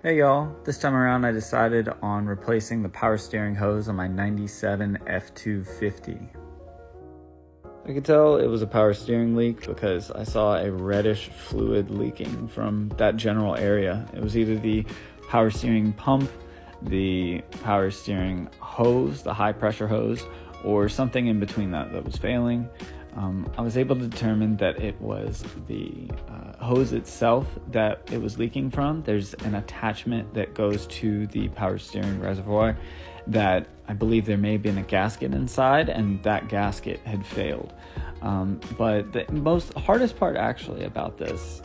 Hey y'all, this time around I decided on replacing the power steering hose on my 97 F-250. I could tell it was a power steering leak because I saw a reddish fluid leaking from that general area. It was either the power steering pump, the power steering hose, the high pressure hose, or something in between that was failing. I was able to determine that it was the hose itself that it was leaking from. There's an attachment that goes to the power steering reservoir that I believe there may have been a gasket inside, and that gasket had failed. But the hardest part actually about this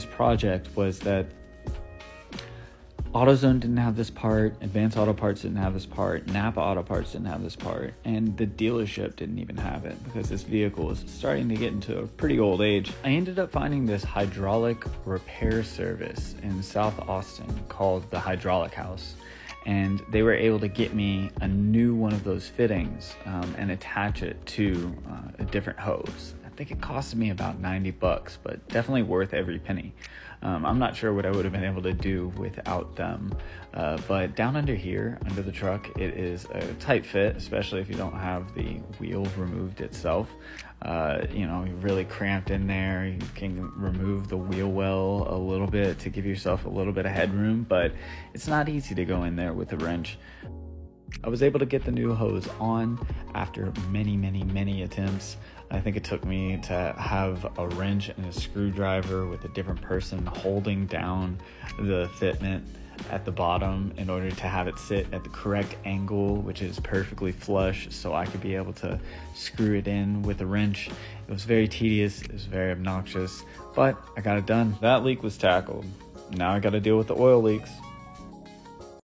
project was that AutoZone didn't have this part, Advanced Auto Parts didn't have this part, Napa Auto Parts didn't have this part, and the dealership didn't even have it because this vehicle is starting to get into a pretty old age. I ended up finding this hydraulic repair service in South Austin called the Hydraulic House, and they were able to get me a new one of those fittings and attach it to a different hose. I think it costed me about $90, but definitely worth every penny. I'm not sure what I would have been able to do without them, but down under here, under the truck, it is a tight fit, especially if you don't have the wheel removed itself. You're really cramped in there. You can remove the wheel well a little bit to give yourself a little bit of headroom, but it's not easy to go in there with a wrench. I was able to get the new hose on after many attempts. I think it took me to have a wrench and a screwdriver with a different person holding down the fitment at the bottom in order to have it sit at the correct angle, which is perfectly flush, so I could be able to screw it in with a wrench. It was very tedious, it was very obnoxious, but I got it done. That leak was tackled. Now I got to deal with the oil leaks.